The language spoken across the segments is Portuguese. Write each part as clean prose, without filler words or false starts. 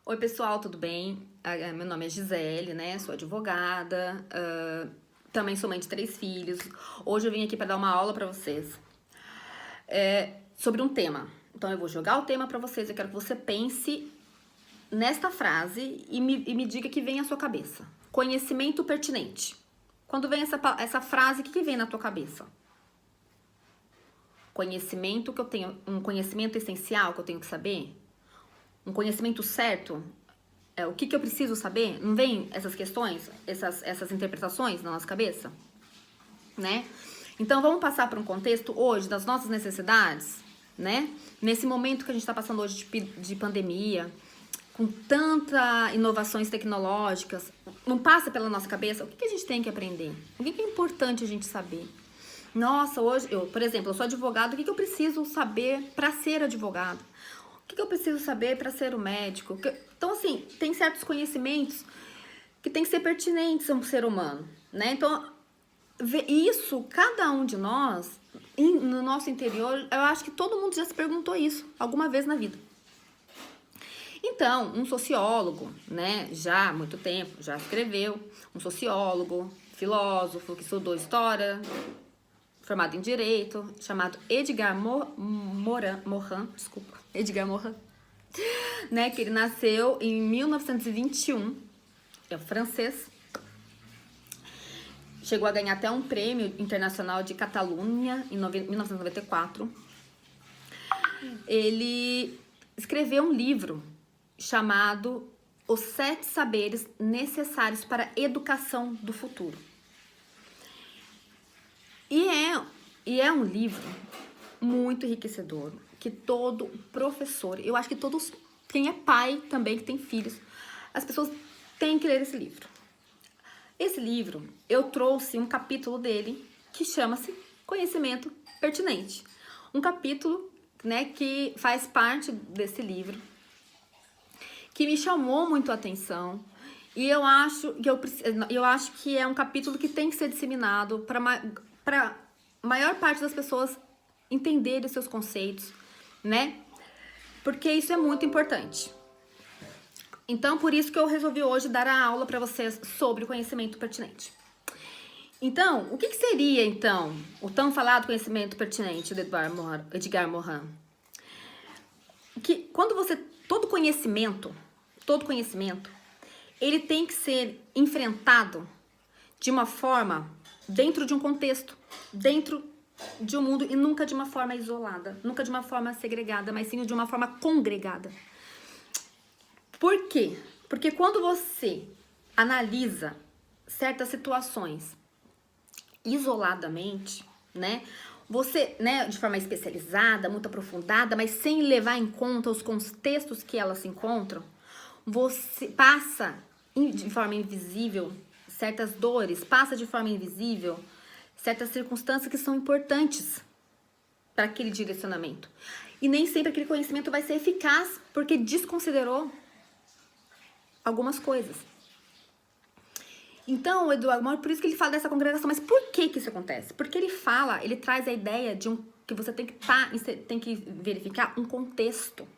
Oi, pessoal, tudo bem? Meu nome é Gisele, né? Sou advogada, também sou mãe de 3 filhos. Hoje eu vim aqui para dar uma aula para vocês sobre um tema. Então eu vou jogar o tema para vocês. Eu quero que você pense nesta frase e me diga que vem à sua cabeça. Conhecimento pertinente. Quando vem essa frase, o que vem na tua cabeça? Conhecimento que eu tenho, um conhecimento essencial que eu tenho que saber? Um conhecimento certo? O que eu preciso saber? Não vem essas questões, essas interpretações na nossa cabeça? Né? Então vamos passar por um contexto hoje das nossas necessidades, né? Nesse momento que a gente está passando hoje de pandemia, com tanta inovações tecnológicas, não passa pela nossa cabeça o que a gente tem que aprender? O que é importante a gente saber? Nossa, hoje, por exemplo, eu sou advogado, o que eu preciso saber para ser advogado? O que eu preciso saber para ser um médico? Então, assim, tem certos conhecimentos que tem que ser pertinentes a um ser humano, né? Então, isso, cada um de nós, no nosso interior, eu acho que todo mundo já se perguntou isso alguma vez na vida. Então, um sociólogo, né, já há muito tempo, já escreveu, um sociólogo, filósofo que estudou história, formado em direito, chamado Edgar Morin, né, que ele nasceu em 1921, é francês, chegou a ganhar até um prêmio internacional de Catalunha em 1994. Ele escreveu um livro chamado Os 7 Saberes Necessários para a Educação do Futuro. E é um livro muito enriquecedor, que todo professor, eu acho que todos, quem é pai também, que tem filhos, as pessoas têm que ler esse livro. Esse livro, eu trouxe um capítulo dele que chama-se Conhecimento Pertinente. Um capítulo, né, que faz parte desse livro, que me chamou muito a atenção. E eu acho que é um capítulo que tem que ser disseminado para maior parte das pessoas entenderem os seus conceitos, né? Porque isso é muito importante. Então, por isso que eu resolvi hoje dar a aula para vocês sobre o conhecimento pertinente. Então, o que seria, então, o tão falado conhecimento pertinente de Edgar Morin? Que quando todo conhecimento, ele tem que ser enfrentado de uma forma dentro de um contexto, dentro de um mundo, e nunca de uma forma isolada, nunca de uma forma segregada, mas sim de uma forma congregada. Por quê? Porque quando você analisa certas situações isoladamente, né, você, né, de forma especializada, muito aprofundada, mas sem levar em conta os contextos que elas se encontram, você passa de forma invisível certas dores, passa de forma invisível certas circunstâncias que são importantes para aquele direcionamento. E nem sempre aquele conhecimento vai ser eficaz porque desconsiderou algumas coisas. Então, o Edgar Morin, por isso que ele fala dessa congregação. Mas por que isso acontece? Porque ele traz a ideia de que você tem que verificar um contexto.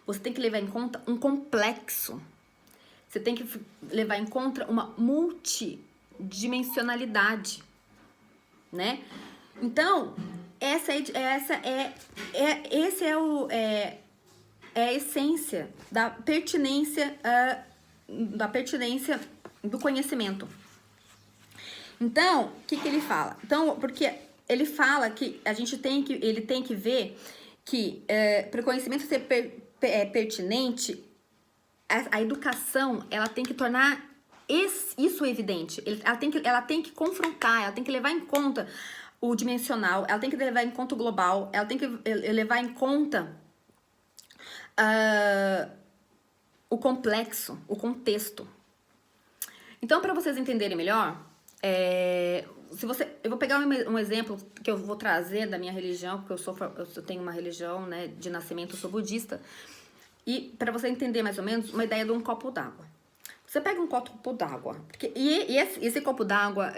Você tem que levar em conta um complexo. Você tem que levar em conta uma multidimensionalidade, né? Então, essa é a essência da pertinência do conhecimento. Então, o que ele fala? Então, porque ele fala que ele tem que ver que para o conhecimento ser pertinente, a educação, ela tem que tornar isso evidente. Ela tem que confrontar, ela tem que levar em conta o dimensional, ela tem que levar em conta o global, ela tem que levar em conta o complexo, o contexto. Então, para vocês entenderem melhor, eu vou pegar um exemplo que eu vou trazer da minha religião, porque eu tenho uma religião, né, de nascimento, eu sou budista, e para você entender mais ou menos uma ideia de um copo d'água. Você pega um copo d'água, e esse copo d'água,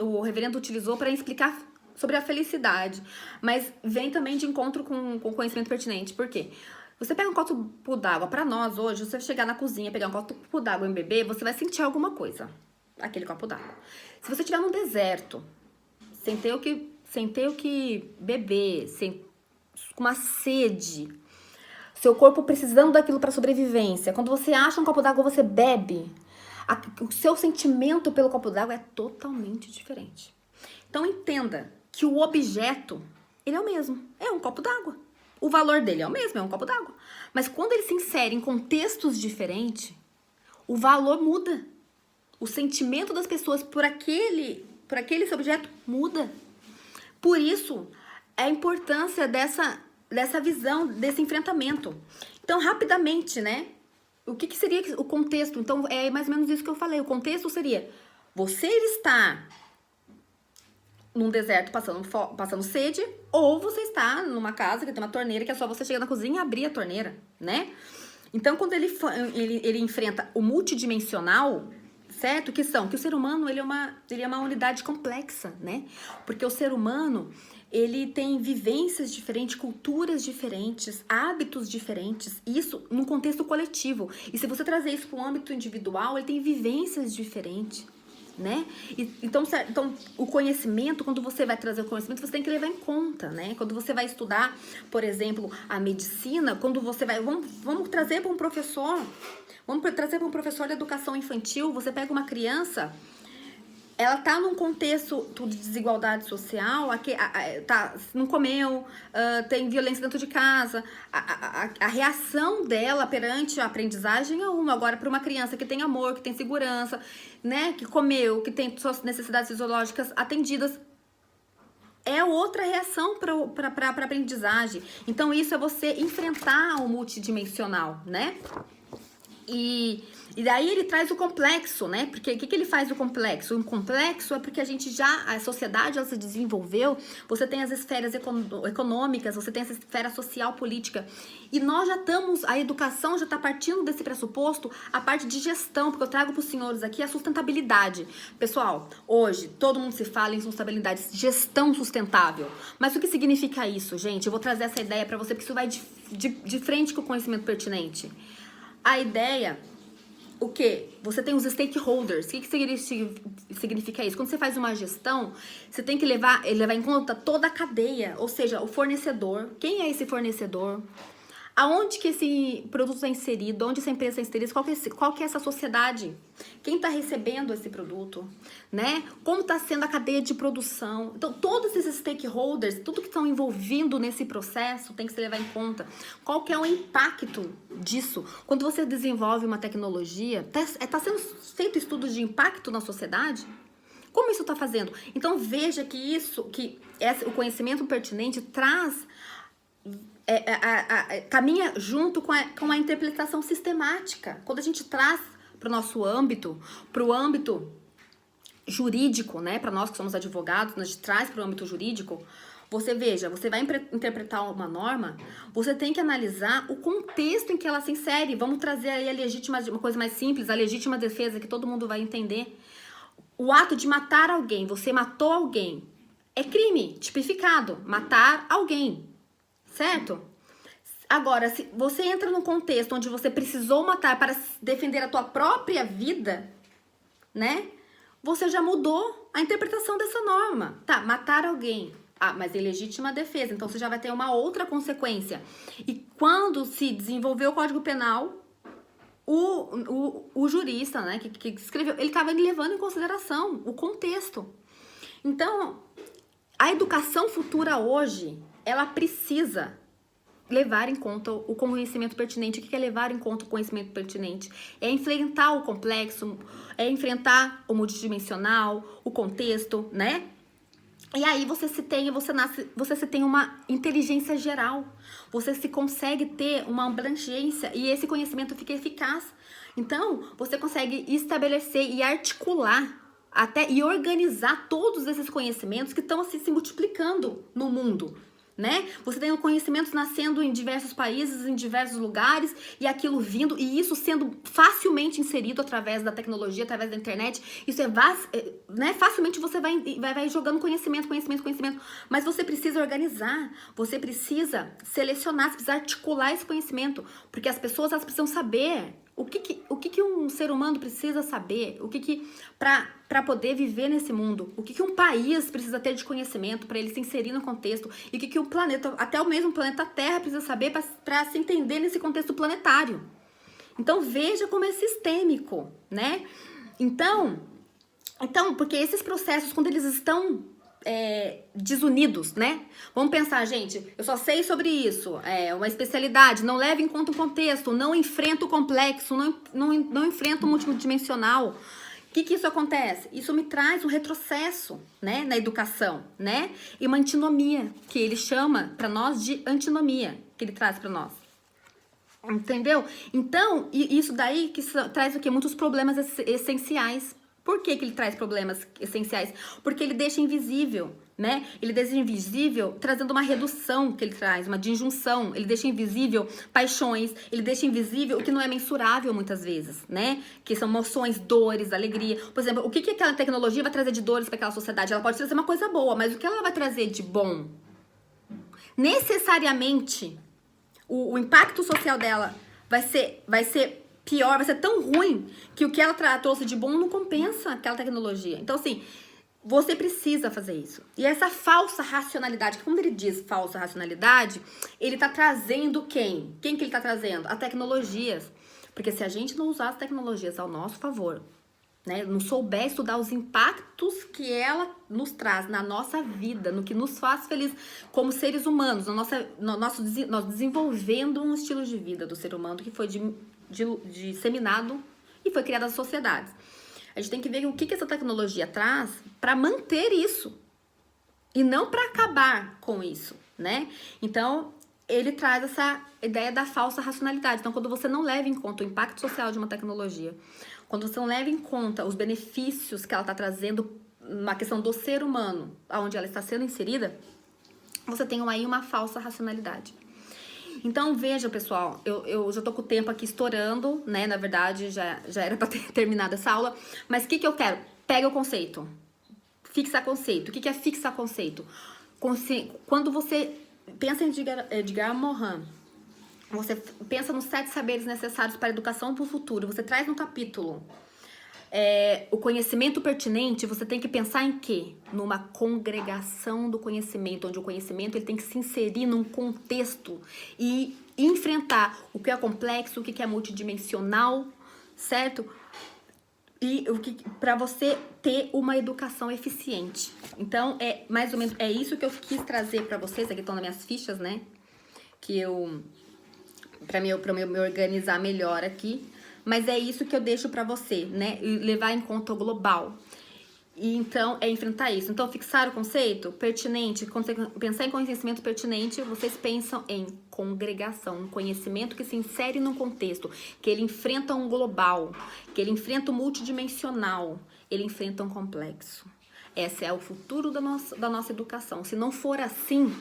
o reverendo utilizou para explicar sobre a felicidade, mas vem também de encontro com conhecimento pertinente. Por quê? Você pega um copo d'água, pra nós hoje, você chegar na cozinha, pegar um copo d'água e beber, você vai sentir alguma coisa, aquele copo d'água. Se você estiver num deserto, sem ter o que beber, com uma sede, seu corpo precisando daquilo para sobrevivência, quando você acha um copo d'água, você bebe, o seu sentimento pelo copo d'água é totalmente diferente. Então entenda que o objeto, ele é o mesmo, é um copo d'água. O valor dele é o mesmo, é um copo d'água. Mas quando ele se insere em contextos diferentes, o valor muda. O sentimento das pessoas por aquele objeto muda. Por isso, a importância dessa visão, desse enfrentamento. Então, rapidamente, né? O que seria o contexto? Então, é mais ou menos isso que eu falei. O contexto seria, você está num deserto passando sede, ou você está numa casa que tem uma torneira que é só você chegar na cozinha e abrir a torneira, né? Então, quando ele enfrenta o multidimensional, certo? Que o ser humano, ele é uma unidade complexa, né? Porque o ser humano, ele tem vivências diferentes, culturas diferentes, hábitos diferentes, isso num contexto coletivo. E se você trazer isso para o âmbito individual, ele tem vivências diferentes, né? Então, o conhecimento, quando você vai trazer o conhecimento, você tem que levar em conta, né? Quando você vai estudar, por exemplo, a medicina, quando você vai... Vamos trazer para um professor... Vamos trazer para um professor de educação infantil, você pega uma criança, ela tá num contexto de desigualdade social, não comeu, tem violência dentro de casa, a reação dela perante a aprendizagem é uma. Agora, para uma criança que tem amor, que tem segurança, né, que comeu, que tem suas necessidades fisiológicas atendidas, é outra reação para aprendizagem. Então, isso é você enfrentar o multidimensional, né? E daí ele traz o complexo, né? Porque o que ele faz o complexo? O complexo é porque a sociedade ela se desenvolveu, você tem as esferas econômicas, você tem essa esfera social, política. E nós já estamos, a educação já está partindo desse pressuposto, a parte de gestão, porque eu trago para os senhores aqui a sustentabilidade. Pessoal, hoje todo mundo se fala em sustentabilidade, gestão sustentável. Mas o que significa isso, gente? Eu vou trazer essa ideia para você, porque isso vai de frente com o conhecimento pertinente. A ideia, o quê? Você tem os stakeholders. O que significa isso? Quando você faz uma gestão, você tem que levar em conta toda a cadeia, ou seja, o fornecedor. Quem é esse fornecedor? Aonde que esse produto está inserido? Onde essa empresa está inserida? Qual que é essa sociedade? Quem está recebendo esse produto? Né? Como está sendo a cadeia de produção? Então, todos esses stakeholders, tudo que estão envolvido nesse processo tem que se levar em conta. Qual que é o impacto disso? Quando você desenvolve uma tecnologia, está sendo feito estudos de impacto na sociedade? Como isso está fazendo? Então, veja que o conhecimento pertinente traz... caminha junto com a interpretação sistemática. Quando a gente traz para o nosso âmbito, para o âmbito jurídico, né? Para nós que somos advogados, a gente traz para o âmbito jurídico. Você vai interpretar uma norma, você tem que analisar o contexto em que ela se insere. Vamos trazer aí uma coisa mais simples, a legítima defesa, que todo mundo vai entender. O ato de matar alguém, você matou alguém, é crime tipificado, matar alguém. Certo? Agora, se você entra num contexto onde você precisou matar para defender a tua própria vida, né? Você já mudou a interpretação dessa norma. Tá, matar alguém. Ah, mas é legítima defesa. Então, você já vai ter uma outra consequência. E quando se desenvolveu o Código Penal, o jurista, né, que escreveu, ele estava levando em consideração o contexto. Então, a educação futura hoje... ela precisa levar em conta o conhecimento pertinente. O que é levar em conta o conhecimento pertinente? É enfrentar o complexo, é enfrentar o multidimensional, o contexto, né? E aí você se tem uma inteligência geral. Você se consegue ter uma abrangência e esse conhecimento fica eficaz. Então, você consegue estabelecer e articular e organizar todos esses conhecimentos que estão assim, se multiplicando no mundo. né? Você tem conhecimentos nascendo em diversos países, em diversos lugares, e aquilo vindo, e isso sendo facilmente inserido através da tecnologia, através da internet. Isso né? Facilmente você vai jogando conhecimento, mas você precisa organizar, você precisa selecionar, você precisa articular esse conhecimento, porque as pessoas, elas precisam saber o que um ser humano precisa saber, para poder viver nesse mundo, o que um país precisa ter de conhecimento para ele se inserir no contexto, e o que o planeta, até o mesmo planeta Terra, precisa saber para se entender nesse contexto planetário. Então veja como é sistêmico, né? Então, porque esses processos, quando eles estão desunidos, né? Vamos pensar, gente, eu só sei sobre isso, uma especialidade, não leva em conta o contexto, não enfrenta o complexo, não enfrenta o multidimensional. O que isso acontece? Isso me traz um retrocesso, né, na educação, né? E uma antinomia, que ele chama para nós de antinomia, que ele traz para nós. Entendeu? Então, isso daí que traz o quê? Muitos problemas essenciais. Por que ele traz problemas essenciais? Porque ele deixa invisível, né? Ele deixa invisível trazendo uma redução que ele traz, uma disjunção. Ele deixa invisível paixões, ele deixa invisível o que não é mensurável muitas vezes, né? Que são emoções, dores, alegria. Por exemplo, o que aquela tecnologia vai trazer de dores para aquela sociedade? Ela pode trazer uma coisa boa, mas o que ela vai trazer de bom? Necessariamente, o impacto social dela vai ser pior, vai ser tão ruim que o que ela trouxe de bom não compensa aquela tecnologia. Então, assim, você precisa fazer isso. E essa falsa racionalidade, quando ele diz falsa racionalidade, ele tá trazendo quem? Quem que ele tá trazendo? As tecnologias. Porque se a gente não usar as tecnologias ao nosso favor, né, não souber estudar os impactos que ela nos traz na nossa vida, no que nos faz feliz como seres humanos, nós desenvolvendo um estilo de vida do ser humano que foi disseminado e foi criado nas sociedades. A gente tem que ver o que essa tecnologia traz para manter isso e não para acabar com isso, né? Então, ele traz essa ideia da falsa racionalidade. Então, quando você não leva em conta o impacto social de uma tecnologia, quando você não leva em conta os benefícios que ela está trazendo na questão do ser humano, onde ela está sendo inserida, você tem aí uma falsa racionalidade. Então, veja, pessoal, eu já tô com o tempo aqui estourando, né? Na verdade, já era para ter terminado essa aula. Mas o que eu quero? Pega o conceito. Fixar conceito. O que é fixar conceito? Quando você pensa em Edgar Morin, você pensa nos 7 saberes necessários para a educação para o futuro. Você traz no capítulo o conhecimento pertinente. Você tem que pensar em quê? Numa congregação do conhecimento, onde o conhecimento ele tem que se inserir num contexto e enfrentar o que é complexo, o que é multidimensional, certo? E para você ter uma educação eficiente. Então, mais ou menos isso que eu quis trazer para vocês. Aqui estão nas minhas fichas, né? Que para me organizar melhor aqui, mas é isso que eu deixo para você, né? E levar em conta o global. E então enfrentar isso. Então, fixar o conceito pertinente, pensar em conhecimento pertinente, vocês pensam em congregação, um conhecimento que se insere num contexto, que ele enfrenta um global, que ele enfrenta um multidimensional, ele enfrenta um complexo. Esse é o futuro da nossa educação. Se não for assim,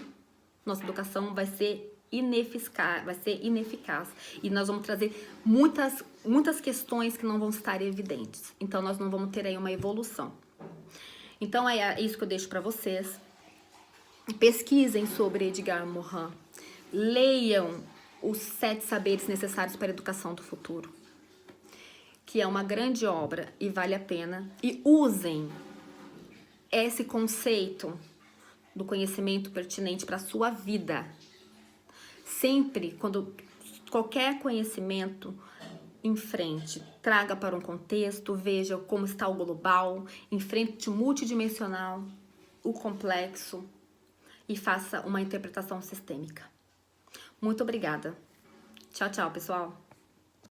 nossa educação vai ser ineficaz. E nós vamos trazer muitas questões que não vão estar evidentes. Então, nós não vamos ter aí uma evolução. Então, é isso que eu deixo para vocês. Pesquisem sobre Edgar Morin. Leiam os 7 saberes necessários para a educação do futuro, que é uma grande obra e vale a pena. E usem esse conceito do conhecimento pertinente para a sua vida. Sempre, quando qualquer conhecimento em frente, traga para um contexto, veja como está o global, enfrente o multidimensional, o complexo e faça uma interpretação sistêmica. Muito obrigada. Tchau, tchau, pessoal.